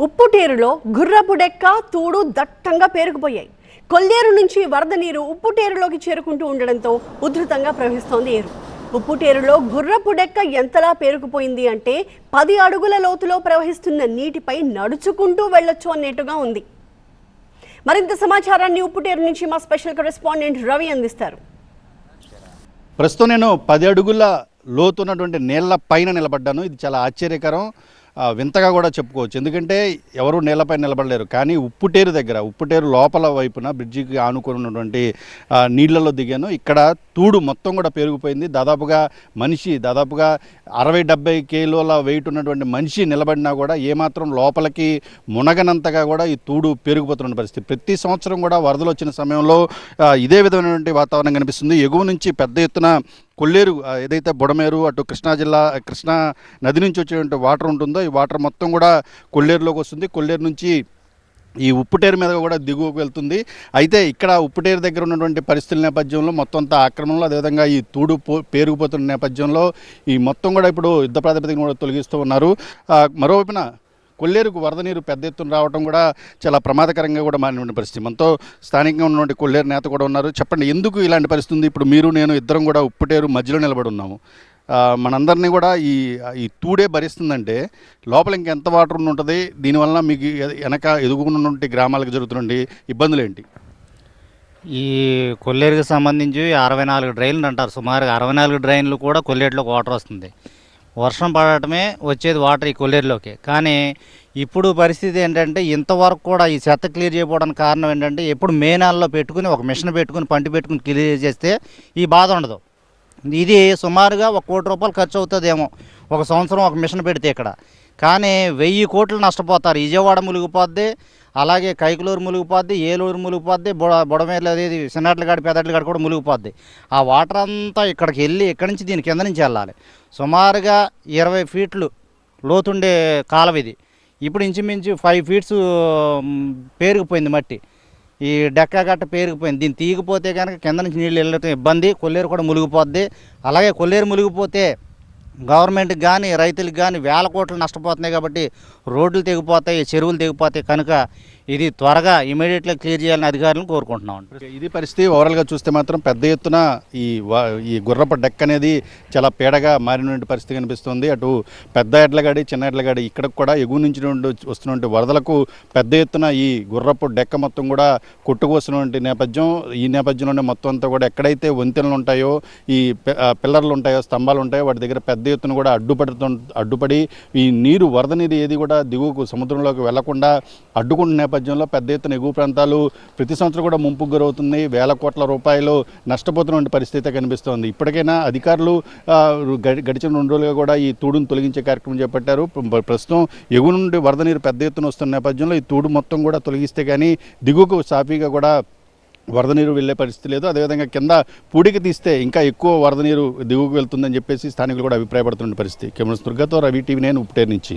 ఉప్పుటేరులో గుర్రపు డెక్క తూడు దట్టంగా పేరుకుపోయాయి. కొల్లేరు నుంచి వరద నీరు ఉప్పుటేరులోకి చేరుకుంటూ ఉండడంతో ఉధృతంగా ప్రవహిస్తోంది ఏరు. ఉప్పుటేరులో గుర్రపు డెక్క ఎంతలా పేరుకుపోయింది అంటే 10 అడుగుల లోతులో ప్రవహిస్తున్న నీటిపై నడుచుకుంటూ వెళ్లొచ్చు అన్నట్టుగా ఉంది. మరింత సమాచారాన్ని ఉప్పుటేరు నుంచి మా స్పెషల్ కరెస్పాండెంట్ రవి అందిస్తారు. ప్రస్తుతం నేను 10 అడుగుల లోతున్నటువంటి నీళ్ల పైన నిలబడ్డాను. ఇది చాలా ఆశ్చర్యకరం, వింతగా కూడా చెప్పుకోవచ్చు. ఎందుకంటే ఎవరు నీళ్లపై నిలబడలేరు. కానీ ఉప్పుటేరు లోపల వైపున బ్రిడ్జికి ఆనుకొని ఉన్నటువంటి నీళ్లలో దిగాను. ఇక్కడ తూడు మొత్తం కూడా పెరిగిపోయింది. దాదాపుగా 60-70 కిలోల వెయిట్ ఉన్నటువంటి మనిషి నిలబడినా కూడా ఏమాత్రం లోపలికి మునగనంతగా కూడా ఈ తూడు పెరిగిపోతున్న పరిస్థితి. ప్రతి సంవత్సరం కూడా వరదలు వచ్చిన సమయంలో ఇదే విధమైనటువంటి వాతావరణం కనిపిస్తుంది. ఎగువ నుంచి పెద్ద ఎత్తున కొల్లేరు ఏదైతే బుడమేరు అటు కృష్ణా నది నుంచి వచ్చేటువంటి వాటర్ ఉంటుందో ఈ వాటర్ మొత్తం కూడా కొల్లేరులోకి వస్తుంది. కొల్లేరు నుంచి ఈ ఉప్పుటేరు మీద కూడా దిగువకు వెళ్తుంది. అయితే ఇక్కడ ఉప్పుటేరు దగ్గర ఉన్నటువంటి పరిస్థితుల నేపథ్యంలో మొత్తం అంతా ఆక్రమణలో, అదేవిధంగా ఈ తూడు పేరుకుపోతున్న నేపథ్యంలో ఈ మొత్తం కూడా ఇప్పుడు యుద్ధ ప్రాతిపదికన కూడా తొలగిస్తూ ఉన్నారు. మరోవైపున కొల్లేరుకు వరద నీరు పెద్ద ఎత్తున రావడం కూడా చాలా ప్రమాదకరంగా కూడా మారిన పరిస్థితి. మనతో స్థానికంగా ఉన్నటువంటి కొల్లేరు నేత కూడా ఉన్నారు. చెప్పండి, ఎందుకు ఇలాంటి పరిస్థితి ఉంది? ఇప్పుడు మీరు నేను ఇద్దరం కూడా ఉప్పుటేరు మధ్యలో నిలబడి ఉన్నాము. మనందరినీ కూడా ఈ తూడే భరిస్తుందంటే లోపల ఇంకెంత వాటర్ ఉంటుంది? దీనివల్ల మీకు వెనక ఎదుగుకున్నటువంటి గ్రామాలకు జరుగుతున్న ఇబ్బందులు ఏంటి? ఈ కొల్లేరుకి సంబంధించి 64 డ్రైన్లు అంటారు. సుమారుగా 64 డ్రైన్లు కూడా కొల్లేరులోకి వాటర్ వస్తుంది. వర్షం పడటమే వచ్చేది వాటర్ ఈ కొల్లేరులోకి. కానీ ఇప్పుడు పరిస్థితి ఏంటంటే ఇంతవరకు కూడా ఈ చెత్త క్లియర్ చేయకపోవడానికి కారణం ఏంటంటే ఎప్పుడు మే నెలలో పెట్టుకుని ఒక మిషన్ పెట్టుకుని పంటి పెట్టుకుని క్లియర్ చేస్తే ఈ బాధ ఉండదు. ఇది సుమారుగా 1 కోటి రూపాయలు ఖర్చు అవుతుందేమో ఒక సంవత్సరం ఒక మిషన్ పెడితే ఇక్కడ. కానీ 1000 కోట్లు నష్టపోతారు. విజయవాడ మునిగిపోద్ది, అలాగే కైకలూరు మునిగిపోద్ది, ఏలూరు మునిగిపోద్ది, బుడమేర్లు అదేది చిన్నట్లగాడి పెదట్లగాడి కూడా మునిగిపోద్ది. ఆ వాటర్ అంతా ఇక్కడికి వెళ్ళి ఇక్కడి నుంచి దీని కింద నుంచి వెళ్ళాలి. సుమారుగా 20 ఫీట్లు లోతుండే కాలువ ఇది. ఇప్పుడు ఇంచుమించు 5 ఫీట్స్ పేరుకుపోయింది మట్టి. ఈ డెక్క గట్ట పేరుకుపోయింది. దీన్ని తీగిపోతే కనుక కింద నుంచి నీళ్ళు వెళ్ళటం ఇబ్బంది. కొల్లేరు కూడా మునిగిపోద్ది. అలాగే కొల్లేరు మునిగిపోతే గవర్నమెంట్కి కానీ రైతులకు కానీ 1000 కోట్లు నష్టపోతున్నాయి. కాబట్టి రోడ్లు తెగిపోతాయి, చెరువులు తెగిపోతాయి. కనుక ఇది త్వరగా ఇమీడియట్గా క్లియర్ చేయాలని అధికారులను కోరుకుంటున్నాం. ఇది పరిస్థితి. ఓవరాల్గా చూస్తే మాత్రం పెద్ద ఎత్తున ఈ గుర్రపు డెక్ అనేది చాలా పీడగా మారినటువంటి పరిస్థితి కనిపిస్తుంది. అటు పెద్ద ఎడ్లగాడి, చిన్న ఎడ్లగాడి ఇక్కడికి కూడా ఎగువ నుంచి వస్తున్నటువంటి వరదలకు పెద్ద ఎత్తున ఈ గుర్రపు డెక్క మొత్తం కూడా కొట్టుకొస్తున్నటువంటి నేపథ్యం. ఈ నేపథ్యంలోనే మొత్తం అంతా కూడా ఎక్కడైతే వంతెనలు ఉంటాయో, ఈ పిల్లర్లు ఉంటాయో, స్తంభాలు ఉంటాయో వాటి దగ్గర పెద్ద ఎత్తున కూడా అడ్డుపడి ఈ నీరు వరద నీరు ఏది కూడా దిగువకు సముద్రంలోకి వెళ్లకుండా అడ్డుకుంటున్న నేపథ్యంలో పెద్ద ఎత్తున ఎగువ ప్రాంతాలు ప్రతి సంవత్సరం కూడా ముంపుకు గురవుతుంది. 1000 కోట్ల రూపాయలు నష్టపోతున్న పరిస్థితి కనిపిస్తోంది. ఇప్పటికైనా అధికారులు గడిచిన 2 రోజులుగా కూడా ఈ తూడును తొలగించే కార్యక్రమం చేపట్టారు. ప్రస్తుతం ఎగువ నుండి వరద నీరు పెద్ద ఎత్తున వస్తున్న నేపథ్యంలో ఈ తూడు మొత్తం కూడా తొలగిస్తే కానీ దిగువకు సాఫీగా కూడా వరద నీరు వెళ్లే పరిస్థితి లేదు. అదేవిధంగా కింద పూడికి తీస్తే ఇంకా ఎక్కువ వరద నీరు దిగువకు వెళ్తుందని చెప్పేసి స్థానికులు కూడా అభిప్రాయపడుతున్న పరిస్థితి. కెమెరా దుర్గతో రవి టీవీ, నేను ఉప్పుటేరు నుంచి.